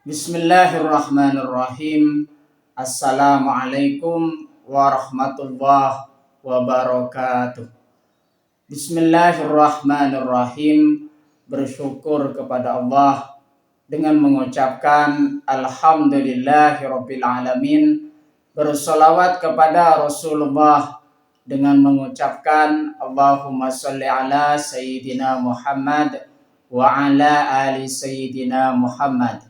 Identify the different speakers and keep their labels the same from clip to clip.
Speaker 1: Bismillahirrahmanirrahim. Assalamualaikum warahmatullahi wabarakatuh. Bismillahirrahmanirrahim. Bersyukur kepada Allah dengan mengucapkan Alhamdulillahirabbil alamin. Bersolawat kepada Rasulullah dengan mengucapkan Allahumma sholli ala Sayyidina Muhammad wa ala ali Sayyidina Muhammad.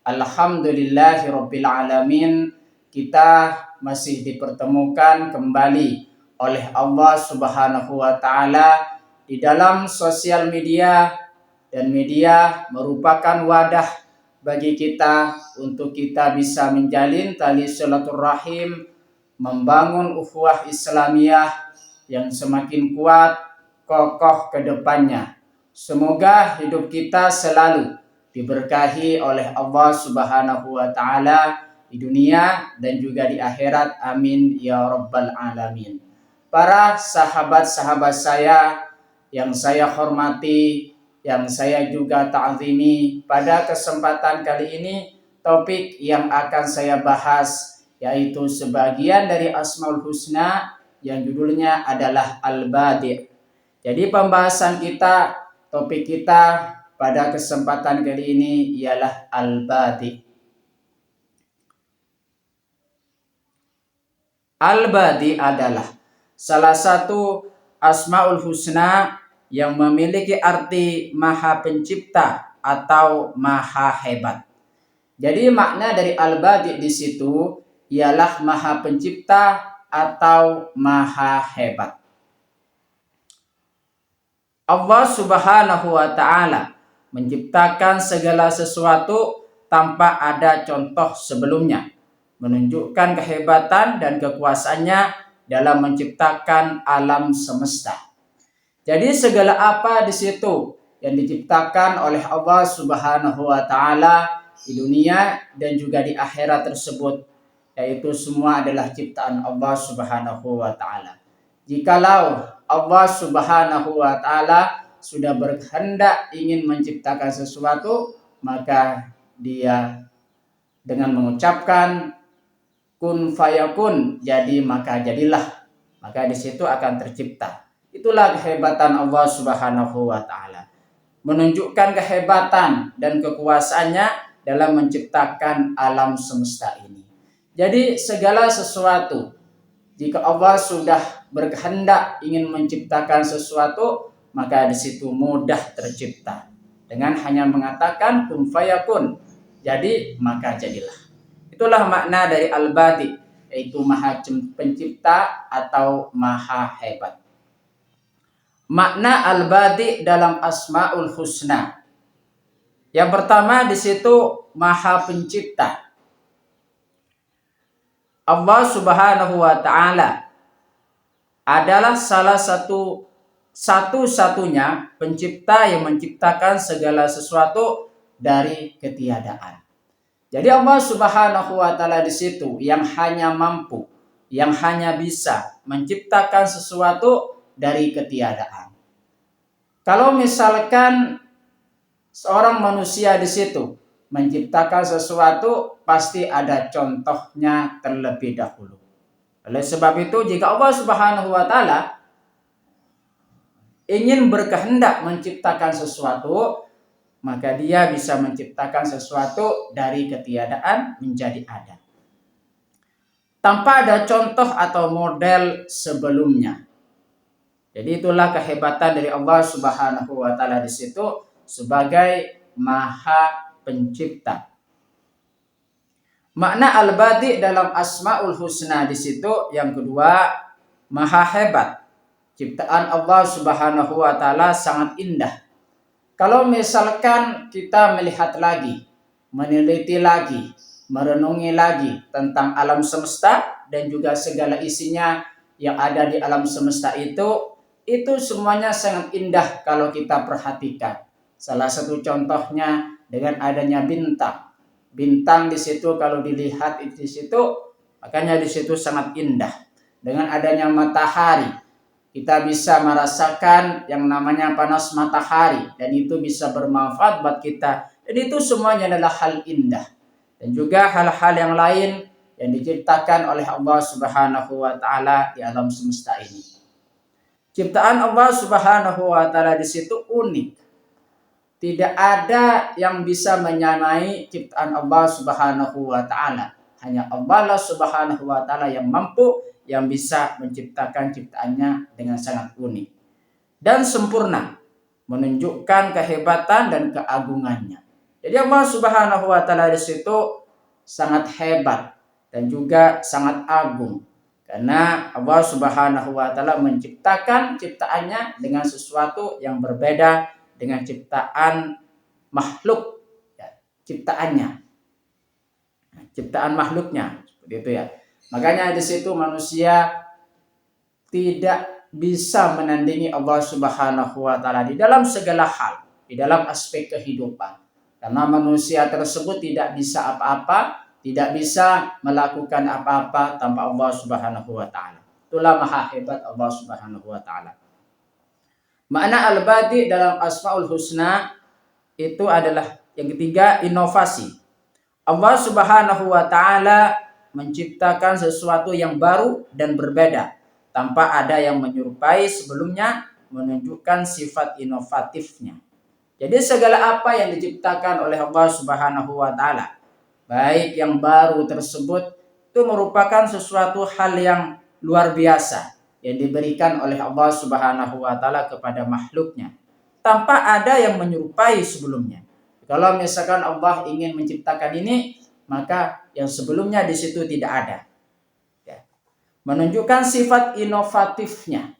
Speaker 1: Alhamdulillahirabbil alamin, kita masih dipertemukan kembali oleh Allah Subhanahu wa taala di dalam sosial media, dan media merupakan wadah bagi kita untuk kita bisa menjalin tali silaturahim, membangun ukhuwah Islamiyah yang semakin kuat, kokoh ke depannya. Semoga hidup kita selalu diberkahi oleh Allah Subhanahu wa taala di dunia dan juga di akhirat. Amin ya rabbal alamin. Para sahabat-sahabat saya yang saya hormati, yang saya juga ta'zimi, pada kesempatan kali ini topik yang akan saya bahas yaitu sebagian dari Asmaul Husna yang judulnya adalah Al-Badi'. Jadi pembahasan kita, topik kita pada kesempatan kali ini ialah Al-Badi'. Al-Badi' adalah salah satu Asmaul Husna yang memiliki arti Maha Pencipta atau Maha Hebat. Jadi makna dari Al-Badi' di situ ialah Maha Pencipta atau Maha Hebat. Allah Subhanahu wa taala menciptakan segala sesuatu tanpa ada contoh sebelumnya, menunjukkan kehebatan dan kekuasaannya dalam menciptakan alam semesta. Jadi segala apa di situ yang diciptakan oleh Allah Subhanahu wa taala di dunia dan juga di akhirat tersebut, yaitu semua adalah ciptaan Allah Subhanahu wa taala. Jikalau Allah Subhanahu wa taala sudah berkehendak ingin menciptakan sesuatu, maka dia dengan mengucapkan kun fayakun, jadi maka jadilah, maka di situ akan tercipta. Itulah kehebatan Allah Subhanahu wa taala, menunjukkan kehebatan dan kekuasaannya dalam menciptakan alam semesta ini. Jadi segala sesuatu, jika Allah sudah berkehendak ingin menciptakan sesuatu, maka di situ mudah tercipta. Dengan hanya mengatakan kun fayakun, jadi maka jadilah. Itulah makna dari Al-Badi', yaitu Maha Pencipta atau Maha Hebat. Makna Al-Badi' dalam Asmaul Husna. Yang pertama di situ Maha Pencipta. Allah Subhanahu wa taala adalah salah satu-satunya pencipta yang menciptakan segala sesuatu dari ketiadaan. Jadi Allah Subhanahu wa taala di situ yang hanya mampu, yang hanya bisa menciptakan sesuatu dari ketiadaan. Kalau misalkan seorang manusia di situ menciptakan sesuatu, pasti ada contohnya terlebih dahulu. Oleh sebab itu, jika Allah Subhanahu wa taala ingin berkehendak menciptakan sesuatu, maka dia bisa menciptakan sesuatu dari ketiadaan menjadi ada, tanpa ada contoh atau model sebelumnya. Jadi itulah kehebatan dari Allah Subhanahu wa taala di situ sebagai Maha Pencipta. Makna Al-Badi' dalam Asmaul Husna di situ yang kedua, Maha Hebat. Ciptaan Allah Subhanahu wa taala sangat indah. Kalau misalkan kita melihat lagi, meneliti lagi, merenungi lagi tentang alam semesta dan juga segala isinya yang ada di alam semesta itu semuanya sangat indah kalau kita perhatikan. Salah satu contohnya dengan adanya bintang. Bintang di situ kalau dilihat di situ, makanya di situ sangat indah. Dengan adanya matahari, kita bisa merasakan yang namanya panas matahari, dan itu bisa bermanfaat buat kita Dan itu semuanya adalah hal indah. Dan juga hal-hal yang lain yang diciptakan oleh Allah Subhanahu wa taala di alam semesta ini. Ciptaan Allah Subhanahu wa taala di situ unik. Tidak ada yang bisa menyamai ciptaan Allah Subhanahu wa taala. Hanya Allah Subhanahu wa taala yang mampu, yang bisa menciptakan ciptaannya dengan sangat unik dan sempurna, menunjukkan kehebatan dan keagungannya. Jadi Allah Subhanahu wa taala di situ sangat hebat dan juga sangat agung. Karena Allah Subhanahu wa taala menciptakan ciptaannya dengan sesuatu yang berbeda dengan ciptaan makhluk, ya, ciptaan makhluknya seperti itu ya. Makanya di situ manusia tidak bisa menandingi Allah Subhanahu wa taala di dalam segala hal, di dalam aspek kehidupan. Karena manusia tersebut tidak bisa apa-apa, tidak bisa melakukan apa-apa tanpa Allah Subhanahu wa taala. Itulah maha hebat Allah Subhanahu wa taala. Makna al-badi dalam Asmaul Husna itu adalah yang ketiga, inovasi. Allah Subhanahu wa taala menciptakan sesuatu yang baru dan berbeda tanpa ada yang menyerupai sebelumnya, menunjukkan sifat inovatifnya. Jadi segala apa yang diciptakan oleh Allah Subhanahu wa taala, baik yang baru tersebut itu merupakan sesuatu hal yang luar biasa yang diberikan oleh Allah Subhanahu wa taala kepada makhluknya tanpa ada yang menyerupai sebelumnya. Kalau misalkan Allah ingin menciptakan ini, maka yang sebelumnya di situ tidak ada. Ya. Menunjukkan sifat inovatifnya.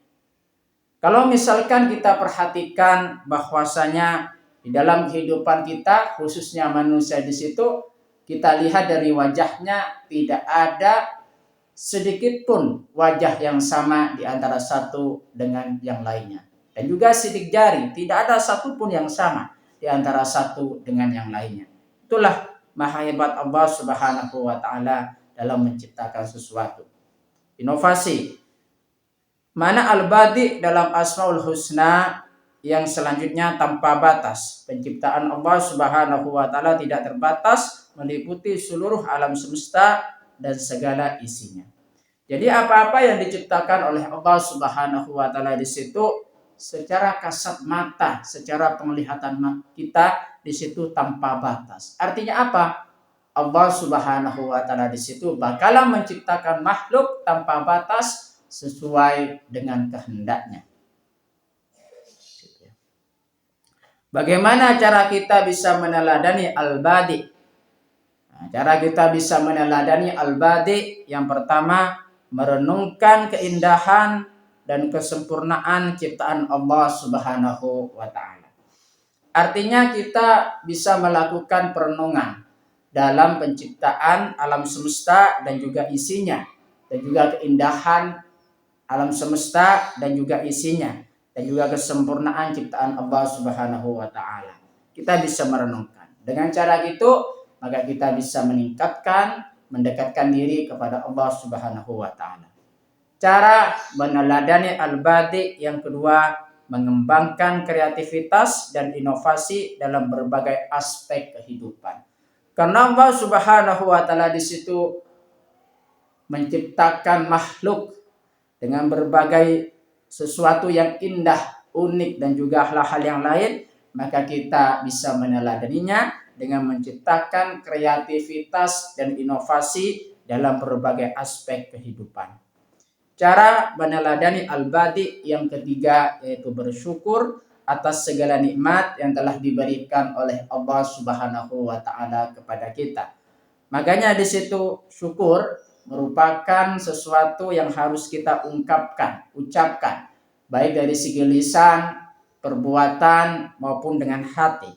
Speaker 1: Kalau misalkan kita perhatikan bahwasanya di dalam kehidupan kita, khususnya manusia di situ, kita lihat dari wajahnya tidak ada sedikit pun wajah yang sama di antara satu dengan yang lainnya. Dan juga sidik jari, tidak ada satupun yang sama di antara satu dengan yang lainnya. Itulah maha hebat Allah Subhanahu wa taala dalam menciptakan sesuatu. Inovasi. Mana al-badi dalam Asmaul Husna yang selanjutnya tanpa batas. Penciptaan Allah Subhanahu wa taala tidak terbatas, meliputi seluruh alam semesta dan segala isinya. Jadi apa-apa yang diciptakan oleh Allah Subhanahu wa taala di situ secara kasat mata, secara penglihatan kita di situ tanpa batas. Artinya apa? Allah Subhanahu wa taala di situ bakalan menciptakan makhluk tanpa batas sesuai dengan kehendaknya. Bagaimana cara kita bisa meneladani al-badi? Cara kita bisa meneladani al-badi, yang pertama merenungkan keindahan dan kesempurnaan ciptaan Allah Subhanahu wa taala. Artinya kita bisa melakukan perenungan dalam penciptaan alam semesta dan juga isinya, dan juga keindahan alam semesta dan juga isinya, dan juga kesempurnaan ciptaan Allah Subhanahu wa taala. Kita bisa merenungkan. Dengan cara gitu, maka kita bisa meningkatkan, mendekatkan diri kepada Allah Subhanahu wa taala. Cara meneladani al-badi yang kedua, mengembangkan kreativitas dan inovasi dalam berbagai aspek kehidupan. Karena Allah Subhanahu wa taala di situ menciptakan makhluk dengan berbagai sesuatu yang indah, unik dan juga hal-hal yang lain, maka kita bisa meneladaninya dengan menciptakan kreativitas dan inovasi dalam berbagai aspek kehidupan. Cara meneladani al-badi yang ketiga yaitu bersyukur atas segala nikmat yang telah diberikan oleh Allah Subhanahu wa taala kepada kita. Makanya di situ syukur merupakan sesuatu yang harus kita ucapkan, baik dari segi lisan, perbuatan maupun dengan hati.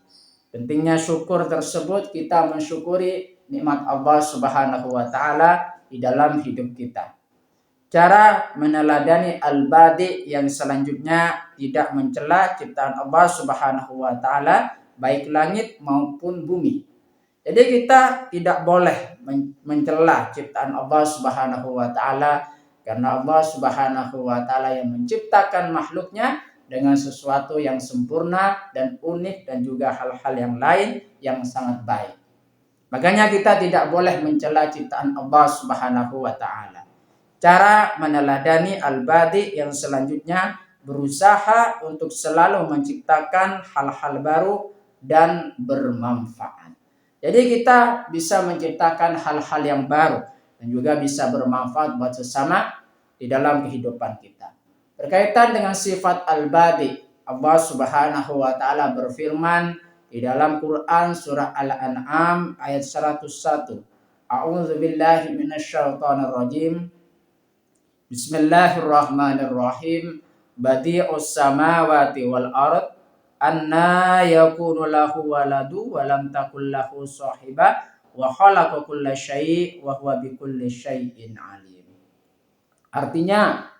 Speaker 1: Pentingnya syukur tersebut, kita mensyukuri nikmat Allah Subhanahu wa taala di dalam hidup kita. Cara meneladani al-badi yang selanjutnya, tidak mencela ciptaan Allah Subhanahu wa taala baik langit maupun bumi. Jadi kita tidak boleh mencela ciptaan Allah Subhanahu wa taala, karena Allah Subhanahu wa taala yang menciptakan makhluknya dengan sesuatu yang sempurna dan unik dan juga hal-hal yang lain yang sangat baik. Makanya kita tidak boleh mencela ciptaan Allah Subhanahu wa taala. Cara meneladani al-badi yang selanjutnya berusaha untuk selalu menciptakan hal-hal baru dan bermanfaat. Jadi kita bisa menciptakan hal-hal yang baru dan juga bisa bermanfaat buat sesama di dalam kehidupan kita. Berkaitan dengan sifat al-badi, Allah Subhanahu wa taala berfirman di dalam Quran surah Al-An'am ayat 101. A'udzubillahi minasyaitonir rajim. Bismillahirrahmanirrahim. Badi'us samawati wal ard anna yakunu lahu waladu wa lam takul lahu sahibah wa khalaqa kulla syai' wa huwa bikulli syai'in alim. Artinya,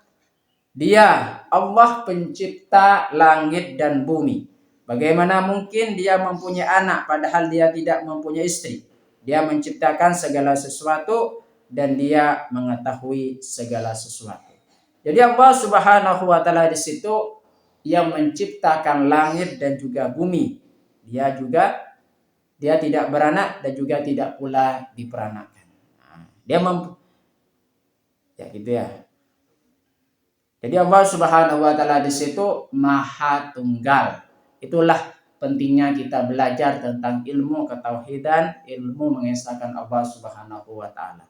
Speaker 1: dia Allah pencipta langit dan bumi. Bagaimana mungkin dia mempunyai anak padahal dia tidak mempunyai istri? Dia menciptakan segala sesuatu dan dia mengetahui segala sesuatu. Jadi Allah Subhanahu wa taala di situ yang menciptakan langit dan juga bumi. Dia tidak beranak dan juga tidak pula diperanakan. Ya gitu ya. Jadi Allah Subhanahu wa taala di situ Maha Tunggal. Itulah pentingnya kita belajar tentang ilmu ketauhidan, ilmu mengesahkan Allah Subhanahu wa taala.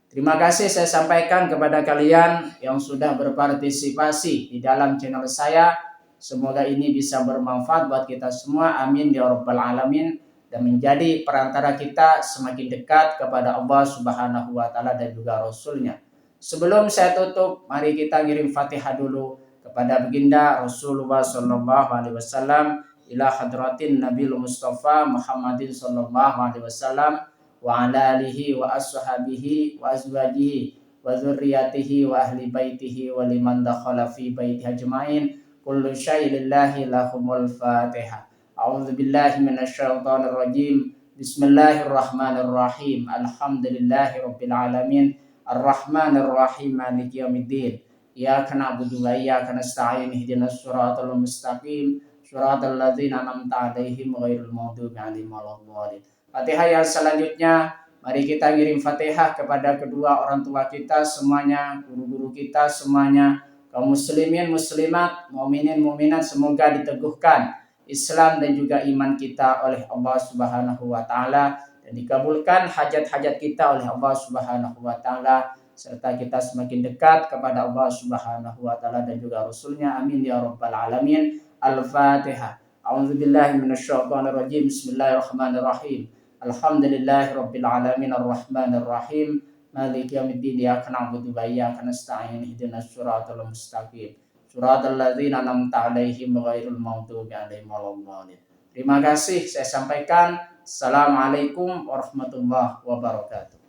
Speaker 1: Terima kasih saya sampaikan kepada kalian yang sudah berpartisipasi di dalam channel saya. Semoga ini bisa bermanfaat buat kita semua. Amin ya rabbal alamin, dan menjadi perantara kita semakin dekat kepada Allah Subhanahu wa taala dan juga Rasulnya. Sebelum saya tutup, mari kita ngirim Fatihah dulu kepada baginda Rasulullah sallallahu alaihi wasallam, ila hadratin Nabil Mustafa Muhammadin sallallahu alaihi wasallam wa ala alihi wa ashabihi wa azwajihi wa dzurriyyatihi wa ahli baitihi wa liman dakhala fi baitihi ajmain. Kullu syai'in lillahi lahumul Fatihah. A'udzu billahi minasyaitonir rajim. Bismillahirrahmanirrahim. Alhamdulillahirabbil alamin. Ar-Rahmanir Rahim Maliki Yaumiddin. Iyyaka na'budu wa iyyaka nasta'in. Ihdinas siratal mustaqim. Siratal ladzina an'amta 'alaihim ghairil maghdubi 'alaihim waladdallin. Fatihah yang selanjutnya, mari kita ngirim Fatihah kepada kedua orang tua kita semuanya, guru-guru kita semuanya, kaum muslimin muslimat, mukminin mukminat, semoga diteguhkan Islam dan juga iman kita oleh Allah Subhanahu wa taala dan dikabulkan hajat-hajat kita oleh Allah Subhanahu wa taala, serta kita semakin dekat kepada Allah Subhanahu wa taala dan juga Rasulnya. Amin ya rabbal alamin. Al-Fatihah. A'udzubillahi minasyaitonir rajim. Bismillahirrahmanirrahim. Alhamdulillahirabbil alamin arrahmanir rahim. Maliki yaumiddin. Iyyaka na'budu wa iyyaka nasta'in. Ihdinas siratal mustaqim. Siratal ladzina an'amta 'alaihim ghairil maghdubi 'alaihim waladdallin. Terima kasih saya sampaikan. Assalamualaikum warahmatullahi wabarakatuh.